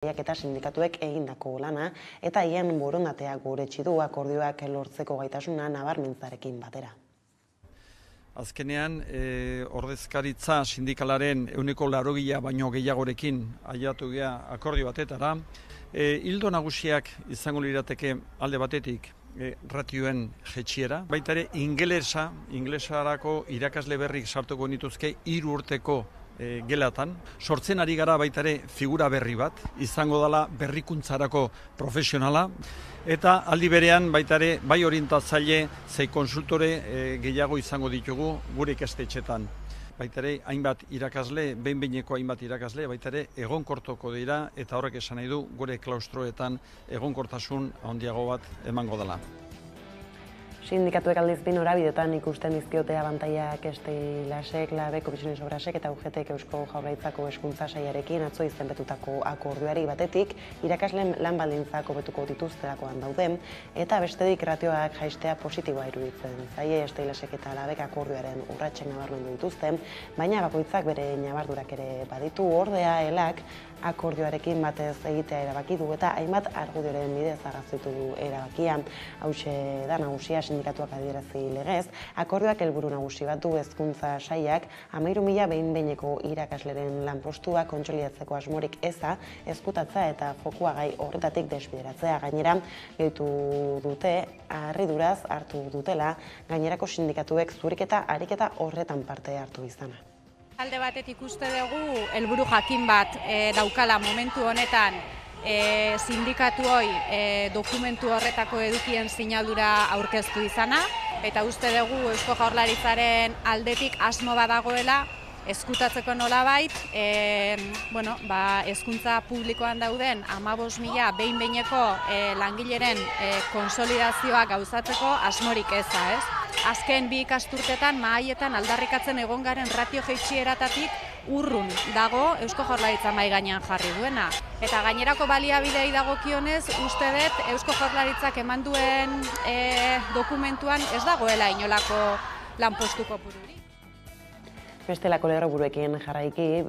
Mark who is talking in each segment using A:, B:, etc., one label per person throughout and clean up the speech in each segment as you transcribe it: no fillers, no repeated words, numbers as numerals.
A: eta sindikatuek egindako lana eta haien borondatea goretsi du akordioak lortzeko gaitasuna nabarmentzarekin batera.
B: Azkenean, ordezkaritza sindikalaren 80% baino gehiagorekin ailegatu gea akordio batetara. Ildo nagusiak izango lirateke alde batetik ratioen jaitsiera. Baita ere, ingelesarako irakasle berrik sartuko nituzke 3 urteko gelatan. Sortzen ari gara baita ere figura berri bat, izango dela berrikuntzarako profesionala, eta aldi berean baita ere bai orientatzaile zei konsultore gehiago izango ditugu gure ikastetxetan. Baita ere hainbat irakasle, behin-behineko hainbat irakasle, baita ere egonkortuko dira eta horrek esan nahi du gure klaustroetan egonkortasun handiago bat emango dela.
A: Sindikatuek aldiz bi norabidetan ikusten dizkiote abantaiak Steilasek, Labek, Comisiones Obrasek eta UGTek Eusko Jaurlaritzako Hezkuntza Sailarekin atzo izenpetutako akordioari batetik irakasleen lan baldintzak hobetuko dituztelakoan daude eta bestetik ratioak jaistea positiboa iruditzen zaie. Steilasek eta Labek akordioaren urratsak nabarmendu dituzte, baina bakoitzak bere ñabardurak ere baditu. Ordea elak akordioarekin batez egitea erabaki du eta hainbat argudioren bidez arrazoitu du erabakia. Hauxe da nagusia sindikatuak adierazi legez, akordioak helburu nagusi bat du Hezkuntza Sailak 13.000 behin-behineko irakasleren lanpostua kontsolidatzeko asmorik eza, ezkutatza eta fokua gai horretatik desbideratzea. Gainera, gehitu dute harriduraz hartu dutela gainerako sindikatuek zuriketa ariketa horretan parte hartu izana.
C: Alde batetik uste dugu helburu jakin bat daukala momentu honetan sindikatuoi dokumentu horretako edukien sinadura aurkeztu izana, eta uste dugu Eusko Jaurlaritzaren aldetik asmo badagoela ezkutatzeko nolabait, hezkuntza publikoan dauden 15.000 behin-behineko langileren konsolidazioa gauzatzeko asmorik eza, ez? Azken 2 ikasturtetan mahaietan aldarrikatzen egon garen ratio jaitsieratatik urrun dago Eusko Jaurlaritza mahai gainean jarri duena. Eta gainerako baliabidei dagokionez, uste dut Eusko Jaurlaritzak eman duen dokumentuan ez dagoela inolako lanpostu kopururik.
A: Bestelako lerroburuekin jarraiki,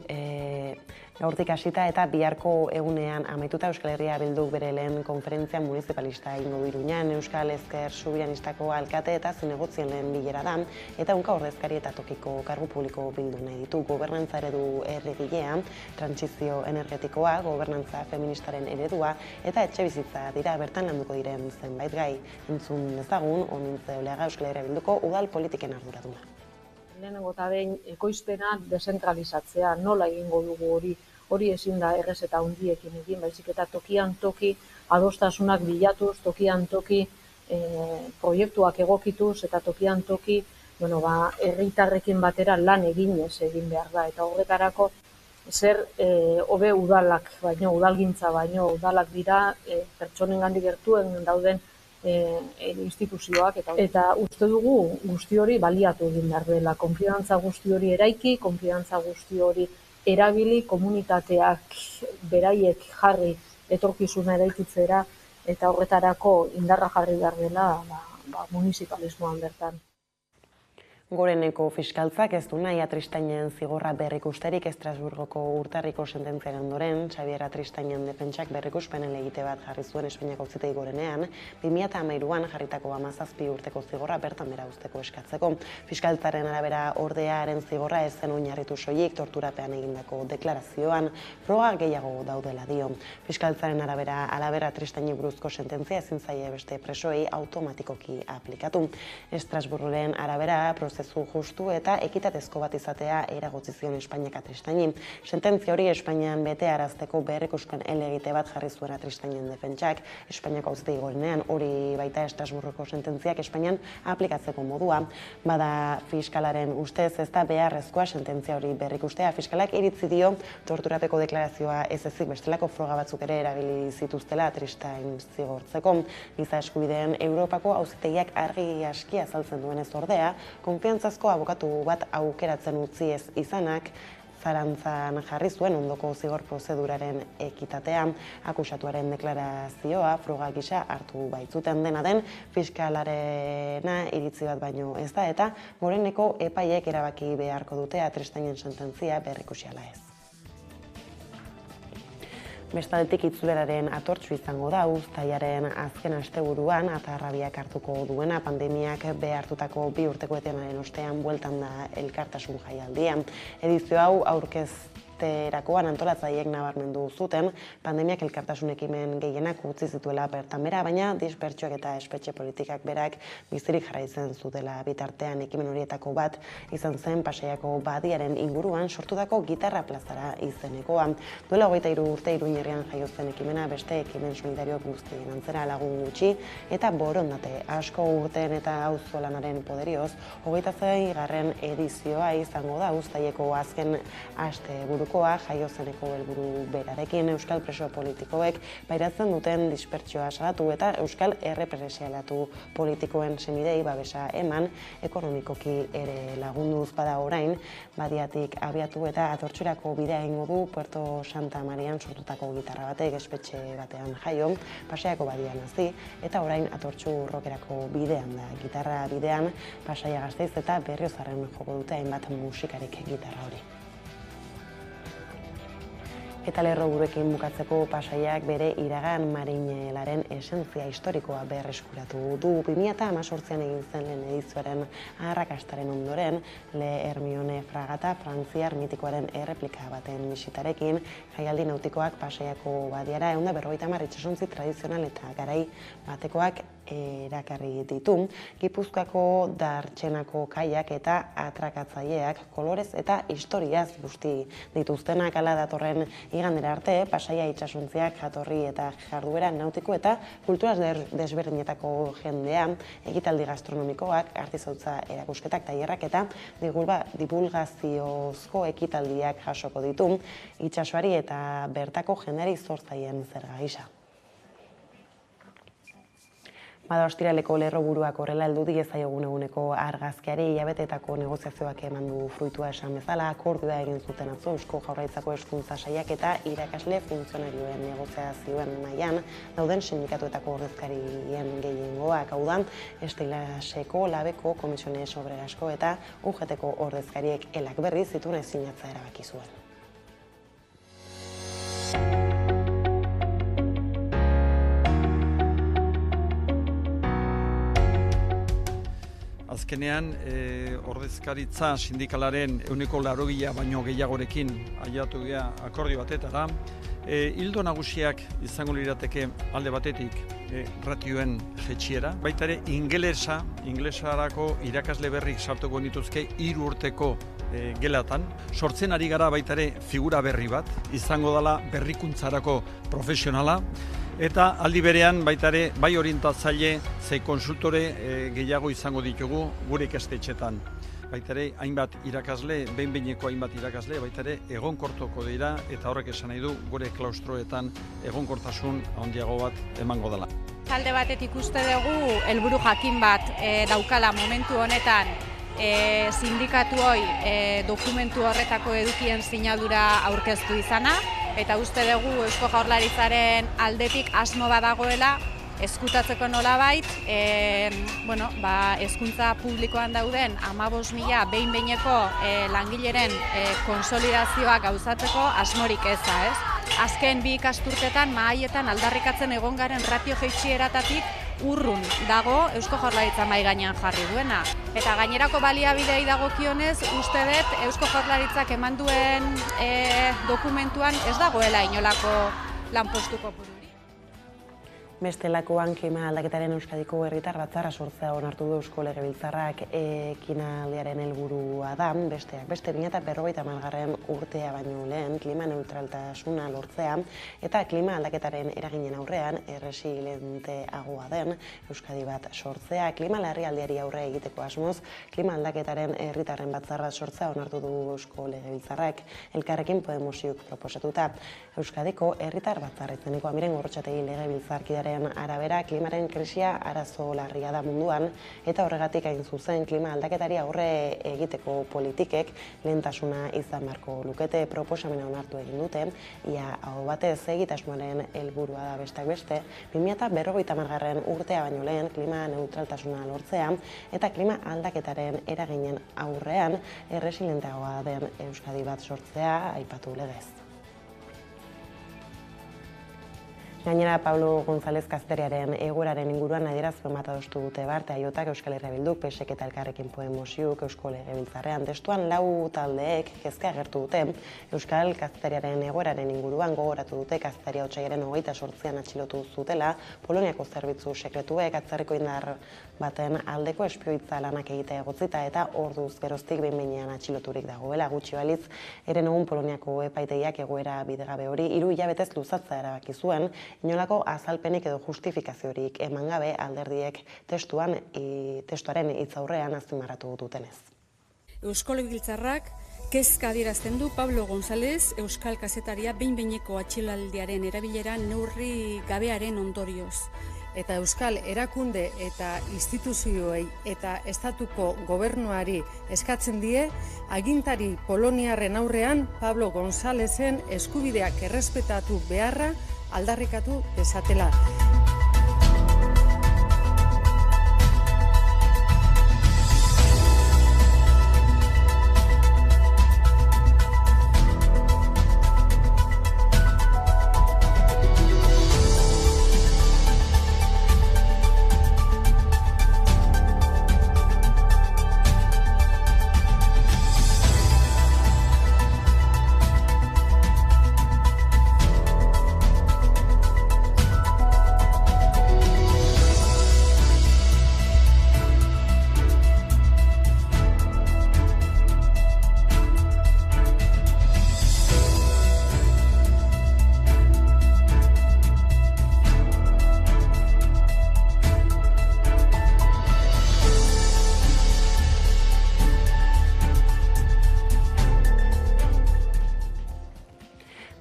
A: gaurtik hasita eta biharko egunean amaituta Euskal Herria Bilduk bere lehen konferentzia municipalista egingo du Iruñan. Euskal Ezker Subiranistako alkate eta zinegotzien lehen bilera da, eta ehunka ordezkari eta tokiko kargu publiko bildu nahi ditu. Gobernantza eredu erregilea, trantsizio energetikoa, gobernantza feministaren eredua eta etxebizitza dira bertan landuko diren zenbait gai. Entzun dezagun, Onintze Oleaga Euskal Herria Bilduko udal politiken arduraduna.
D: Lehenengo eta behin ekoizpena dezentralizatzea, nola egingo dugu hori ezin da errez eta handiekin egin, baizik eta tokian toki adostasunak bilatuz, tokian toki proiektuak egokituz eta tokian toki herritarrekin batera lan eginez egin behar da. Eta horretarako zer hobe udalak baino, udalgintza baino, udalak dira pertsonengandik gertuen dauden instituzioak eta uste dugu guzti hori baliatu egin behar dela. Konfiantza guzti hori eraiki, konfiantza guzti hori erabili, komunitateak beraiek jarri etorkizuna eraikitzera eta horretarako indarra jarri behar dela municipalismoan bertan.
A: Goreneko fiskaltzak ez du nahi Atristainen zigorra berrikusterik Estrasburgoko urtarriko sententziaren ondoren. Xabier Atristainen defentsak berrikuspenen legite bat jarri zuen Espainiako Auzitegi Gorenean 2013an jarritako 17 urteko zigorra bertan behera uzteko eskatzeko. Fiskaltzaren arabera ordearen zigorra ez zen oinarritu soilik torturapean egindako deklarazioan, froga gehiago daudela dio. Fiskaltzaren arabera Atristaini buruzko sententzia ezin zaie beste presoei automatikoki aplikatu. Estrasburgoren arabera prozesu justu eta ekitatezko bat izatea eragotzi zion Espainiak Atristaini. Sententzia hori Espainian betearazteko berrikuspen helegite bat jarri zuen Atristainen defentsak. Espainiako Auzitegi Gorenean hori baita Estrasburgoko sententziak Espainian aplikatzeko modua. Bada fiskalaren ustez ez da beharrezkoa sententzia hori berrikustea. Fiskalak iritzi dio torturapeko deklarazioa ez ezik bestelako froga batzuk ere erabili zituztela Atristain zigortzeko. Giza eskubideen Europako Auzitegiak argi aski azaltzen duenez ordea, konfiantzazko abokatu bat aukeratzen utzi ez izanak zalantzan jarri zuen ondoko zigor prozeduraren ekitatea. Akusatuaren deklarazioa froga gisa hartu baitzuten, dena den fiskalarena iritzi bat baino ez da eta Goreneko epaiek erabaki beharko dute Atristainen sententzia berrikusi ala ez. Bestaldetik itzuleraren atortxu izango da uztailaren azken asteburuan atarrabiak hartuko duena pandemiak behartutako 2 urteko etenaren ostean bueltan da elkartasun jaialdia. Edizio hau aurkezterakoan antolatzaileek nabarmendu zuten pandemiak elkartasun ekimen gehienak utzi zituela bertan bera, baina dispertsioak eta espetxe politikak berak bizirik jarraitzen zutela. Bitartean ekimen horietako bat izan zen Pasaiako badiaren inguruan sortutako gitarra plazara izenekoa. Duela 23 urte Iruñerrian jaio zen ekimena beste ekimen solidario guztien antzera lagun gutxi eta borondate asko urteen eta auzolanaren poderioz 26. edizioa izango da uztaileko azken asteburukoa jaio zeneko helburu berarekin euskal preso politikoek pairatzen duten dispertsioa salatu eta euskal errepresialatu politikoen senidei babesa eman ekonomikoki ere lagunduz bada orain badiatik abiatu eta atortxurako bidea egingo du Puerto Santa Marian sortutako gitarra batek espetxe batean jaio, Pasaiako badian hasi eta orain atortxu rokerako bidean da. Gitarra bidean Pasaia Gasteiz eta Berriozarren joko dute hainbat musikarik gitarra hori. Eta lerroburuekin bukatzeko Pasaiak bere iragan marinelaren esentzia historikoa berreskuratu du. 2018an egin zen lehen edizioaren arrakastaren ondoren, Le Hermione fragata frantziar mitikoaren erreplika baten bisitarekin, jaialdi nautikoak Pasaiako badiara 150 itsasontzi tradizional eta garai batekoak erakarri ditu. Gipuzkoako Dartxenako kaiak eta atrakatzaileak kolorez eta historiaz busti dituztenak ala datorren igandera arte, Pasaia itsasontziak jatorri eta jarduera nautiko eta kulturaz desberdinetako jendea, ekitaldi gastronomikoak, artizautza erakusketak, tailerrak eta divulgaziozko ekitaldiak jasoko ditu, itsasoari eta bertako jendeari zor zaien zerga gisa. Bada ostiraleko lerroburuak horrela heldu diezaiogun eguneko argazkiari hilabeteetako negoziazioak eman du fruitua esan bezala, akordioa egin zuten atzo Eusko Jaurlaritzako hezkuntza sailak eta irakasle funtzionarioen negoziazioen mahaian dauden sindikatuetako ordezkarien gehiengoak, hau da, Estelaseko, Labeko, Komisiones Obrerasko eta UGTko ordezkariek elak berriz itun sinatzea erabaki zuen.
B: Azkenean, ordezkaritza sindikalaren 80% baino gehiagorekin aiatu gea akordio batetara. Ildo nagusiak izango lirateke alde batetik ratioen jetxiera. Baita ere, ingelesarako irakasle berrik sartuko nituzke 3 urteko gelatan. Sortzen ari gara baita ere figura berri bat, izango dela berrikuntzarako profesionala. Eta aldi berean baita ere bai orientatzaile zein konsultore gehiago izango ditugu gure ikastetxetan. Baita ere hainbat irakasle, behin-behineko hainbat irakasle, baita ere egonkortuko dira eta horrek esan nahi du gure klaustroetan egonkortasun handiago bat emango dela.
C: Alde batetik uste dugu helburu jakin bat daukala momentu honetan sindikatuoi dokumentu horretako edukien sinadura aurkeztu izana, eta uste dugu Eusko Jaurlaritzaren aldetik asmo badagoela eskutatzeko nolabait, hezkuntza publikoan dauden 15.000 behin-behineko langileren konsolidazioa gauzatzeko asmorik eza, ez? Azken 2 ikasturtetan mahaietan aldarrikatzen egon garen ratio jaitsieratatik urrun dago Eusko Jaurlaritza mahai gainean jarri duena. Eta gainerako baliabidei dagokionez, uste dut Eusko Jaurlaritzak eman duen dokumentuan ez dagoela inolako lanpostu kopururik.
A: Bestelakoan klima aldaketaren Euskadiko herritar batzarra sortzea onartu du Eusko Legebiltzarrak ekinaldiaren helburua da, besteak beste 2050 urtea baino lehen klima neutraltasuna lortzea eta klima aldaketaren eraginen aurrean erresilienteagoa den Euskadi bat sortzea. Klima larrialdiari aurre egiteko asmoz, klima aldaketaren herritarren batzarra sortzea onartu du Eusko Legebiltzarrak Elkarrekin Podemosik proposatuta. Euskadiko herritar batzarra izeneko Amiren Gorrotxategi Legebiltzarkidearen arabera klimaren krisia arazo larria da munduan eta horregatik hain zuzen klima aldaketari aurre egiteko politikek lehentasuna izan beharko lukete proposamena onartu egin dute, ia aho batez egitasmoaren helburua da besteak beste 2050 urtea baino lehen klima neutraltasuna lortzea eta klima aldaketaren eraginen aurrean erresilienteagoa den Euskadi bat sortzea aipatu legez. Gainera, Pablo González kazetariaren egoeraren inguruan adierazpen bat adostu dute Barte Aiotak, Euskal Herria Bilduk, PSek eta Elkarrekin Podemosuk Eusko Legebiltzarrean. Testuan 4 taldeek kezka agertu dute Euskal kazetariaren egoeraren inguruan gogoratu dute kazetaria otsailaren 28an atxilotu zutela Poloniako zerbitzu sekretuek atzerriko indar baten aldeko espioitza lanak egitea egotzita eta orduz geroztik behin-behinean atxiloturik dagoela. Gutxi balitz, eren egun Poloniako epaitegiak egoera bidegabe hori 3 hilabetez luzatzea erabaki zuen, inolako azalpenik edo justifikaziorik eman gabe alderdiek testuaren hitzaurrean azpimarratu dutenez.
E: Eusko Legebiltzarrak kezka adierazten du Pablo González euskal kazetaria behin-behineko atxiloaldiaren erabilera neurri gabearen ondorioz. Eta euskal erakunde eta instituzioei eta estatuko gobernuari eskatzen die agintari poloniarren aurrean Pablo Gonzálezen eskubideak errespetatu beharra aldarrikatu dezatela.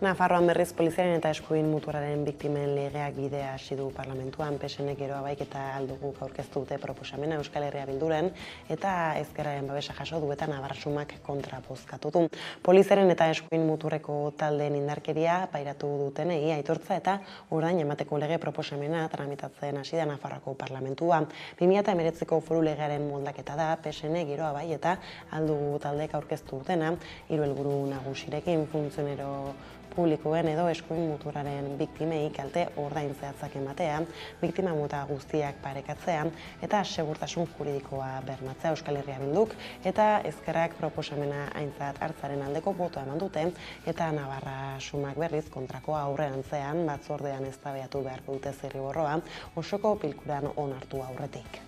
A: Nafarroan berriz poliziaren eta eskuin muturraren biktimen legeak bidea hasi du parlamentuan. PSnek geroa baik eta alduguk aurkeztu dute proposamena Euskal Herria Bilduren eta ezkerraren babesa jaso du eta Navarrasumak kontra bozkatu du. Poliziaren eta eskuin muturreko taldeen indarkeria pairatu dutenei aitortza eta ordain emateko lege proposamena tramitatzen hasi da Nafarroako parlamentua. 2019ko foru legearen moldaketa da PSnek geroa bai eta aldugu taldeek aurkeztu dutena 3 helburu nagusirekin: funtzionero publikoen edo eskuin muturraren biktimei kalte ordain zehatzak ematea, biktima mota guztiak parekatzea eta segurtasun juridikoa bermatzea. Euskal Herria Bilduk eta ezkerrak proposamena aintzat hartzaren aldeko botoa eman dute eta Navarrasumak berriz kontrakoa aurrerantzean batzordean eztabaidatu beharko dute zirriborroa osoko bilkuran onartu aurretik.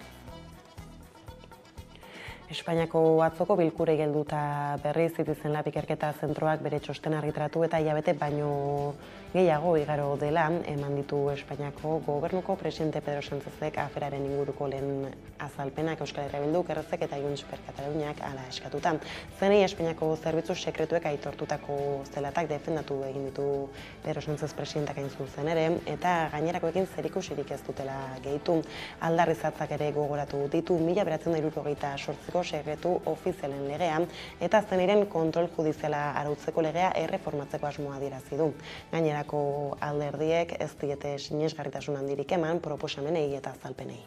A: Espainiako atzoko bilkurei helduta berriz Citizen Lab ikerketa zentroak bere txostena argitaratu eta hilabete baino gehiago igaro dela eman ditu Espainiako gobernuko presidente Pedro Sánchezek aferaren inguruko lehen azalpenak. Euskal Herria Bilduk, Errezek eta Junts per Kataluniak hala eskatuta. Zenei Espainiako zerbitzu sekretuek aitortutako zelatak defendatu egin ditu Pedro Sánchez presidentak hain zuzen ere eta gainerakoekin zerikusirik ez dutela gehitu. Aldarrizatzak ere gogoratu ditu 1978ko sekretu ofizialen legea eta zeneiren kontrol judiziala arautzeko legea erreformatzeko asmoa adierazi du. Gainerako alderdiek ez diete sinesgarritasun handirik eman proposamenei eta azalpenei.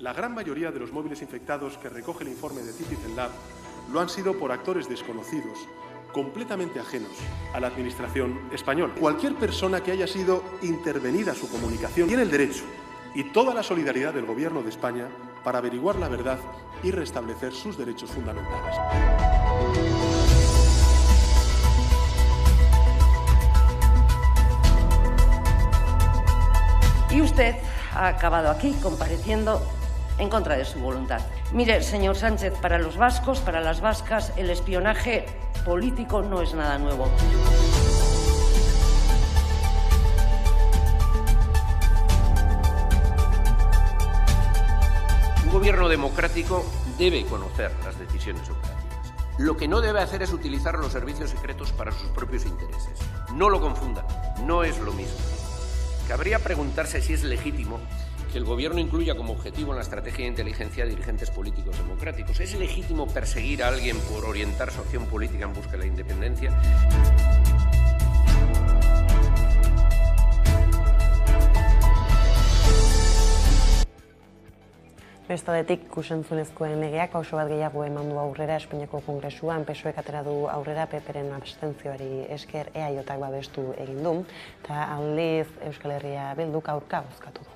F: La gran mayoría de los móviles infectados que recoge el informe de Citizen Lab lo han sido por actores desconocidos, completamente ajenos a la administración española. Cualquier persona que haya sido intervenida su comunicación tiene el derecho y toda la solidaridad del Gobierno de España para averiguar la verdad y restablecer sus derechos fundamentales.
G: Y usted ha acabado aquí compareciendo en contra de su voluntad. Mire, señor Sánchez, para los vascos, para las vascas, el espionaje político no es nada nuevo.
H: Un gobierno democrático debe conocer las decisiones operativas. Lo que no debe hacer es utilizar los servicios secretos para sus propios intereses. No lo confundan, no es lo mismo. Cabría preguntarse si es legítimo que el gobierno incluya como objetivo en la estrategia de inteligencia a dirigentes políticos democráticos. ¿Es legítimo perseguir a alguien por orientar su acción política en busca de la independencia?
A: Bestadetik, ikus-entzunezkoen legeak pauso bat gehiago eman du aurrera Espainiako Kongresuan, PSOEk atera du aurrera PP-ren abstentzioari esker EAJak babestu egin du, eta aldiz Euskal Herria Bilduk aurka bozkatu du.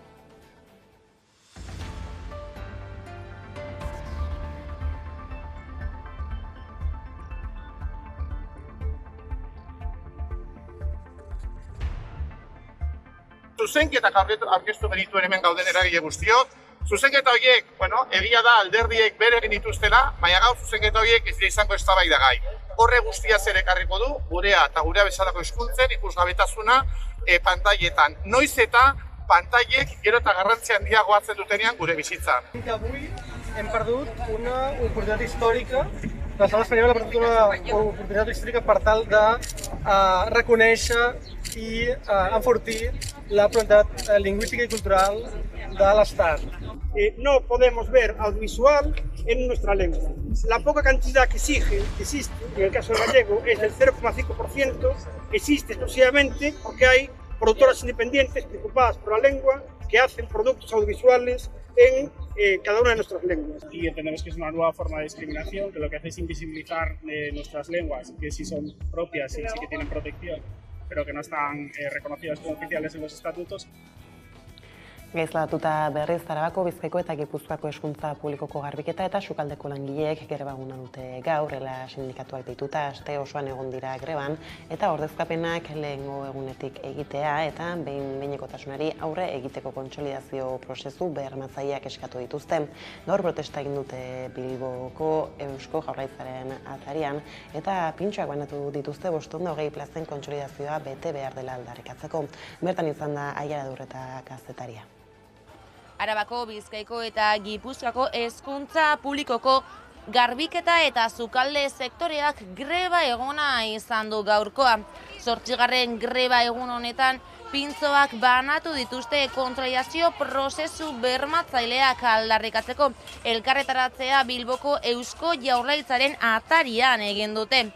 I: Zuzenketak aurkeztu genituen hemen gauden eragile guztiok. Zuzenketa horiek, egia da alderdiek bere egin dituztela, baina gaur zuzenketa horiek ez dira izango eztabaidagai. Horre guztia zer ekarriko du, gurea eta gurea bezalako hizkuntzen ikusgabetasuna pantailetan. Noiz eta pantailek gero eta garrantzia handiago hartzen dutenean gure bizitzan.
J: Avui hem perdut una oportunitat històrica, l'estat espanyol ha perdut una oportunitat històrica per tal de reconèixer i enfortir la pluralitat lingüística y cultural de l'Estat.
K: No podemos ver audiovisual en nuestra lengua. La poca cantidad que existe, en el caso del gallego, es del 0,5%, existe exclusivamente porque hay productoras independientes preocupadas por la lengua que hacen productos audiovisuales en cada una de nuestras lenguas.
L: Y entendemos que es una nueva forma de discriminación, que lo que hace es invisibilizar nuestras lenguas, que sí son propias y sí que tienen protección, pero que no están reconocidas como oficiales en los estatutos.
A: Gaizlatuta berriz Arabako, Bizkaiko eta Gipuzkoako hezkuntza publikoko garbiketa eta sukaldeko langileek greba eguna dute gaur, ela sindikatuak deituta aste osoan egon dira greban, eta ordezkapenak lehengo egunetik egitea eta behin-behinekotasunari aurre egiteko kontsolidazio prozesu bermatzaileak eskatu dituzte. Gaur protesta egin dute Bilboko Eusko Jaurlaritzaren atarian eta pintxoak banatu dituzte 520 plazen kontsolidazioa bete behar dela aldarrikatzeko. Bertan izan da Aiara Durreta kazetaria.
M: Arabako, Bizkaiko eta Gipuzkoako hezkuntza publikoko garbiketa eta sukalde sektoreak greba eguna izan du gaurkoa. 8. greba egun honetan pintzoak banatu dituzte kontrariazio prozesu bermatzaileak aldarrikatzeko. Elkarretaratzea Bilboko Eusko Jaurlaritzaren atarian egin dute.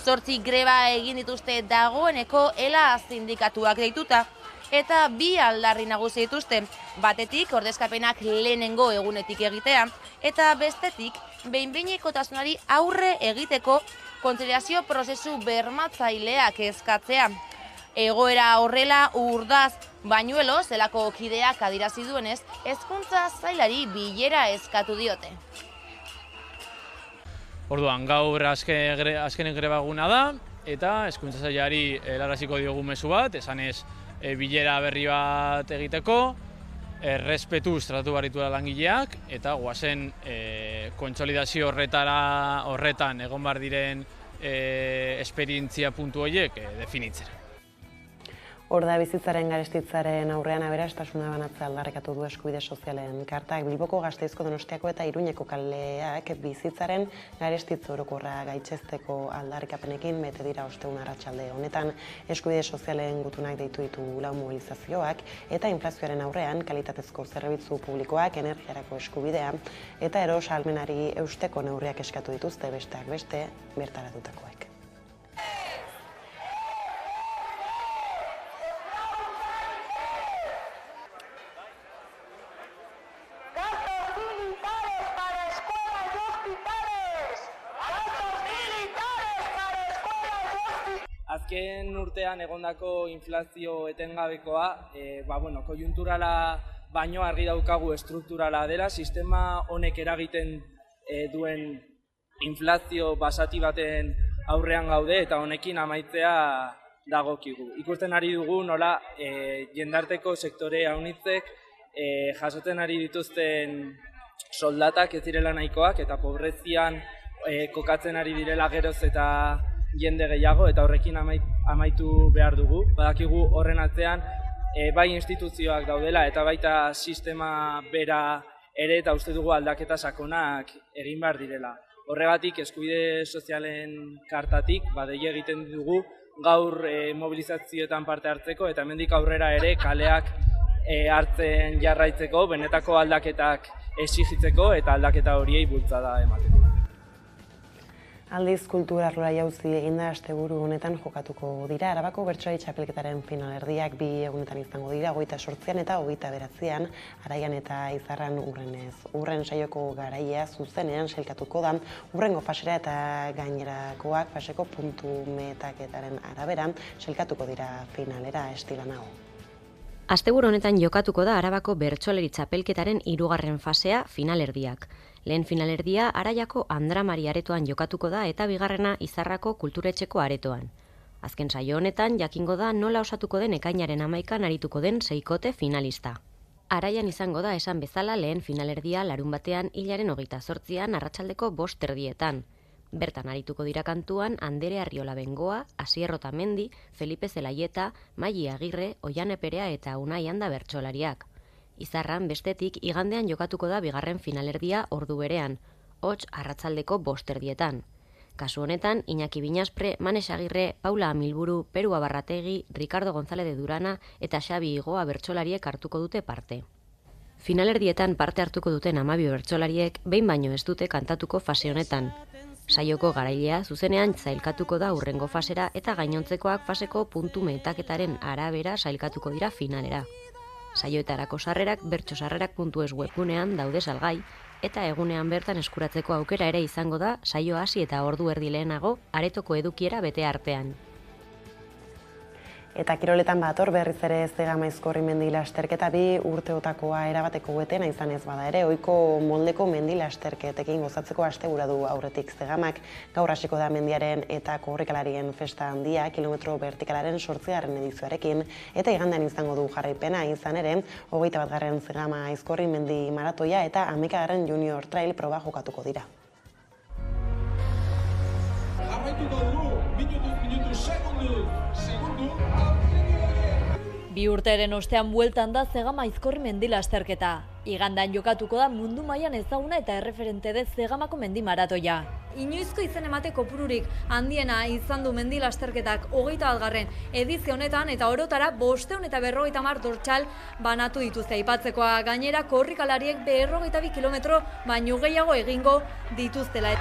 M: 8 greba egin dituzte dagoeneko ela sindikatuak deituta. Eta 2 aldarri nagusi dituzte, batetik ordezkapenak lehenengo egunetik egitea, eta bestetik behin-behinekotasunari aurre egiteko kontziliazio prozesu bermatzaileak eskatzea. Egoera horrela Urdaz Bañuelo zelako kideak adierazi duenez, hezkuntza sailari bilera eskatu diote.
N: Orduan, gaur azkenen greba eguna da, eta hezkuntza sailari helaraziko diogu mezu bat, esanez bilera berri bat egiteko, errespetuz tratatu baritura langileak, eta guazen kontsolidazio horretan egon bar diren esperientzia puntu horiek definitzera.
A: Horda bizitzaren garestitzaren aurrean aberastasuna banatzea aldarrikatu du Eskubide Sozialen kartak. Bilboko, Gasteizko, Donostiako eta Iruñeko kaleak bizitzaren garestitz orokorra gaitzesteko aldarrikapenekin bete dira ostegun arratsalde honetan. Eskubide Sozialen gutunak deitu ditu lau mobilizazioak eta inflazioaren aurrean kalitatezko zerbitzu publikoak, energiarako eskubidea eta eros ahalmenari eusteko neurriak eskatu dituzte besteak beste bertaratutakoek.
O: Azken urtean egondako inflazio etengabekoa, koiunturala baino argi daukagu estrukturala dela, sistema honek eragiten duen inflazio basati baten aurrean gaude eta honekin amaitzea dagokigu. Ikusten ari dugu nola jendarteko sektore haunitzek jasotzen ari dituzten soldatak ez direla nahikoak eta pobrezian kokatzen ari direla geroz eta jende gehiago eta horrekin amaitu behar dugu. Badakigu horren atzean bai instituzioak daudela eta baita sistema bera ere eta uste dugu aldaketa sakonak egin behar direla. Horregatik Eskubide Sozialen kartatik badeia egiten dugu gaur mobilizazioetan parte hartzeko eta hemendik aurrera ere kaleak hartzen jarraitzeko, benetako aldaketak exigitzeko eta aldaketa horiei bultzada emateko.
A: Aldiz kultura arloa jauzi eginda asteburu honetan jokatuko dira. Arabako bertsolari txapelketaren finalerdiak 2 egunetan izango dira, 28an eta 29an, Araian eta Izarran urrenez. Urren saioko garaia zuzenean sailkatuko da, urrengo fasera eta gainerakoak faseko puntu metaketaren arabera sailkatuko dira finalera estilanago.
P: Asteburu honetan jokatuko da Arabako bertsolari txapelketaren 3. fasea finalerdiak. Lehen finalerdia Araiako Andra Mari aretoan jokatuko da eta bigarrena Izarrako kulturetxeko aretoan. Azken saio honetan jakingo da nola osatuko den ekainaren 11an arituko den 6kote finalista. Araian izango da esan bezala lehen finalerdia larunbatean hilaren 28an arratsaldeko 5:30. Bertan arituko dira kantuan Andere Arriola Bengoa, Asier Otamendi, Felipe Zelaieta, Maili Agirre, Oiane Perea eta Unai Anda bertsolariak. Izarran bestetik igandean jokatuko da bigarren finalerdia ordu berean, hots arratsaldeko 5:30. Kasu honetan, Iñaki Binaspre, Manes Agirre, Paula Amilburu, Peru Abarrategi, Ricardo González de Durana eta Xabi Igoa bertsolariek hartuko dute parte. Finalerdietan parte hartuko duten 12 bertsolariek behin baino ez dute kantatuko fase honetan. Saioko garailea zuzenean sailkatuko da urrengo fasera eta gainontzekoak faseko puntu metaketaren arabera sailkatuko dira finalera. Saioetarako sarrerak bertsosarrerak.es webgunean daude salgai eta egunean bertan eskuratzeko aukera ere izango da saio hasi eta ordu erdi lehenago aretoko edukiera bete artean.
A: Eta kiroletan bator berriz ere Zegama Aizkorri mendi lasterketa 2 urteotakoa erabateko betena izan ez bada ere, ohiko moldeko mendi lasterketekin gozatzeko astebura du aurretik Zegamak. Gaur hasiko da mendiaren eta korrikalarien festa handia kilometro vertikalaren 8. edizioarekin eta igandean izango du jarraipena izan ere, 21. Zegama Aizkorri mendi maratoia eta 11. Junior Trail proba jokatuko dira.
Q: Bi urteren ostean bueltan da Zegama Aizkorri mendi lasterketa. Igandan jokatuko da mundu mailan ezaguna eta erreferente den Zegamako mendi maratoia. Inoizko izen emate kopururik handiena izan du mendi lasterketak 21. edizio honetan eta orotara 550 dortsal banatu dituzte aipatzekoa. Gainera korrikalariek 52 kilometro baino gehiago egingo dituztela.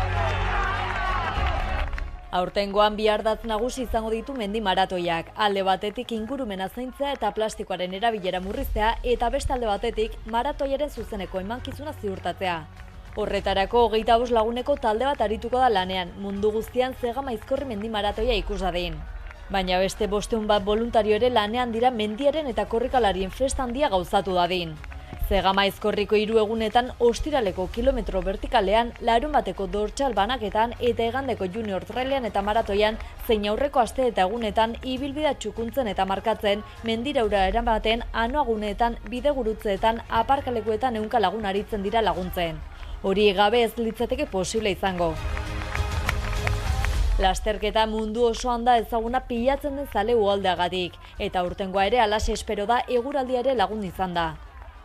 Q: Aurtengoan 2 ardatz nagusi izango ditu mendi maratoiak. Alde batetik ingurumena zaintzea eta plastikoaren erabilera murriztea eta beste alde batetik maratoiaren zuzeneko emankizuna ziurtatzea. Horretarako 25 laguneko talde bat arituko da lanean, mundu guztian Zegama Aizkorri mendi maratoia ikus dadin. Baina beste 500 voluntario ere lanean dira mendiaren eta korrikalarien festa handia gauzatu dadin. Zegama Aizkorriko 3 egunetan ostiraleko kilometro vertikalean, larunbateko dortsal banaketan eta igandeko Junior Trailean eta maratoian zein aurreko aste eta egunetan ibilbidea txukuntzen eta markatzen, mendiraura eramaten, anoaguneetan, bidegurutzeetan, aparkalekuetan 100 lagun aritzen dira laguntzen. Hori gabe ez litzateke posible izango. Lasterketa mundu osoan da ezaguna pilatzen den zale uholdeagatik, eta urtengoa ere alaxe espero da eguraldia ere lagun izan da.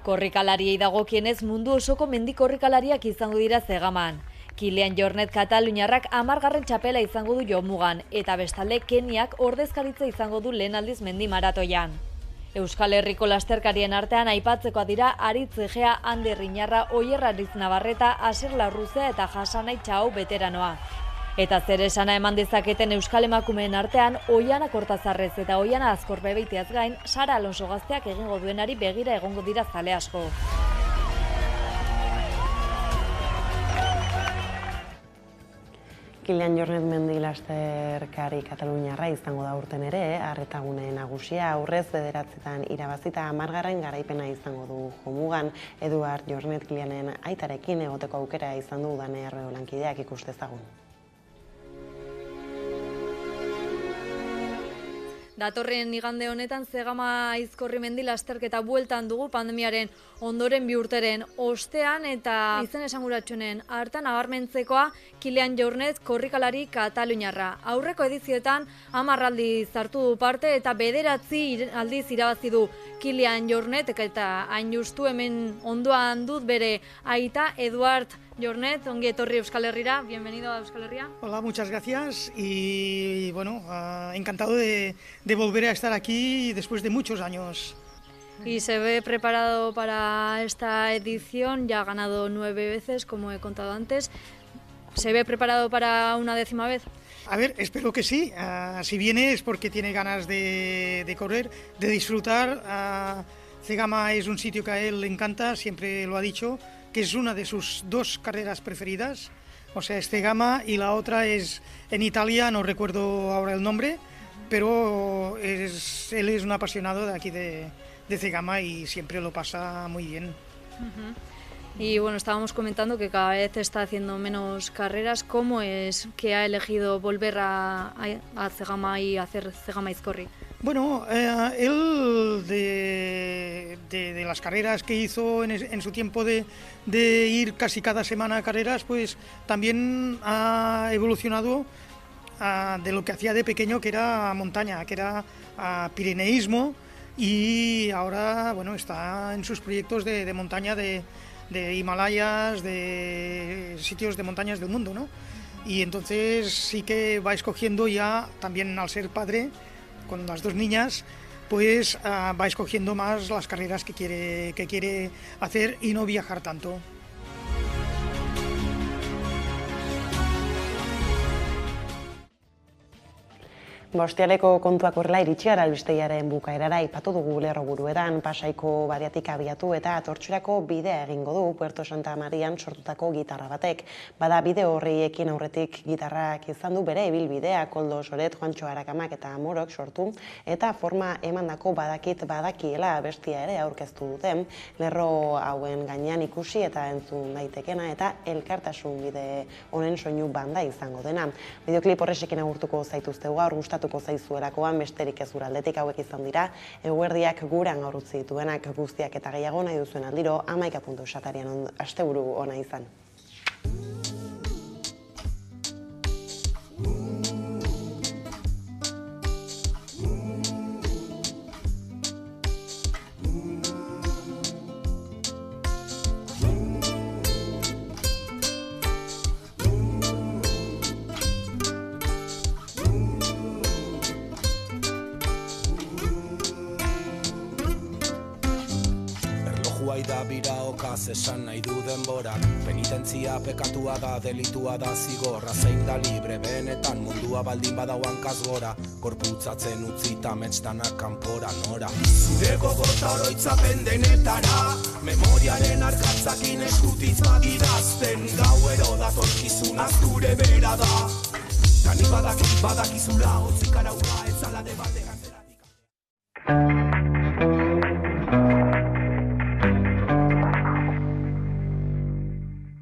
Q: Korrikalariei dagokienez mundu osoko mendi korrikalariak izango dira Zegaman. Kilian Jornet Kataluniarrak 10. txapela izango du jomugan, eta bestalde Keniak ordezkaritza izango du lehen aldiz mendi maratoian. Euskal Herriko lasterkarien artean aipatzekoa dira Aritz Egea, Ander Riñarra, Oier Aritz Navarreta, Asier Larruzea eta Jasanai Txau beteranoa. Eta zer esana eman dezaketen euskal emakumeen artean, Oiana Kortazarrez eta Oiana Azkorbebeiteaz gain, Sara Alonso gazteak egingo duenari begira egongo dira zale asko.
A: Kilian Jornet mendi lasterkari kataluniarra izango da urten ere, arretagune nagusia aurrez 9etan irabazita 10. garaipena izango du jomugan. Eduard Jornet Kilianen aitarekin egoteko aukera izan du Dane Arbeo lankideak ikustezagun.
Q: Datorren igande honetan Zegama Aizkorri mendi lasterketa bueltan dugu pandemiaren ondoren 2 urteren ostean eta izen esanguratsunen hartan nabarmentzekoa Kilian Jornet korrikalari kataluniarra. Aurreko edizioetan 10 aldiz hartu du parte eta 9 aldiz irabazi du Kilian Jornet eta hain justu hemen ondoan dut bere aita Eduard Jornet, ongi etorri Euskal Herrira, bienvenido a Euskal Herria.
R: Hola, muchas gracias y bueno, encantado de volver a estar aquí después de muchos años.
Q: Y se ve preparado para esta edición, ya ha ganado 9 veces, como he contado antes. ¿Se ve preparado para una 10ª vez?
R: A ver, espero que sí. Si viene es porque tiene ganas de correr, de disfrutar. Cegama es un sitio que a él le encanta, siempre lo ha dicho, que es una de sus 2 carreras preferidas. O sea, es Cegama y la otra es en Italia, no recuerdo ahora el nombre, pero él es un apasionado de aquí de Cegama y siempre lo pasa muy bien.
Q: Y bueno, estábamos comentando que cada vez está haciendo menos carreras. ¿Cómo es que ha elegido volver a Cegama y hacer Cegama-Aizkorri?
R: Bueno, él de las carreras que hizo en su tiempo de ir casi cada semana a carreras, pues también ha evolucionado de lo que hacía de pequeño, que era montaña, que era pirineísmo, y ahora bueno, está en sus proyectos de montaña, de Himalayas, de sitios de montañas del mundo, ¿no? Y entonces sí que va escogiendo ya, también al ser padre, con las 2 niñas, pues va escogiendo más las carreras que quiere hacer y no viajar tanto.
A: Ostialeko kontuak horrela iritsi gara albistegiaren bukaerara, aipatu dugu lerroburuetan, Pasaiko bariatik abiatu eta Tortxurako bidea egingo du Puerto Santa Marian sortutako gitarra batek. Bada bide horri ekin aurretik gitarrak izan du bere ibilbidea, Koldo Soret, Juantxo Arakamak eta Amorok sortu, eta forma emandako badakiela bestia ere aurkeztu duten, lerro hauen gainean ikusi eta entzun daitekena eta elkartasun bide honen soinu banda izango dena. Bideoklip horresekin agurtuko zaituztegu gaur, gustatuko zaizuelakoan, besterik ez aldetik hauek izan dira, eguerdiak guran gaur utzi dituenak, guztiak eta gehiago nahi duzuen aldiro, 11.satarian asteburu ona izan.
S: Da biraokaz esan nahi du denborak, penitentzia pekatua da, delitua da zigorra, zein da libre benetan mundua baldin badauan kazgora, gorputzatzen utzita metxtanak kanpora nora. Zure gogota oroitzapen denetara, memoriaren arkatzakin eskutiz badidazten, gauero datorkizunaz gure bera da. Gani badakizula, otzik araua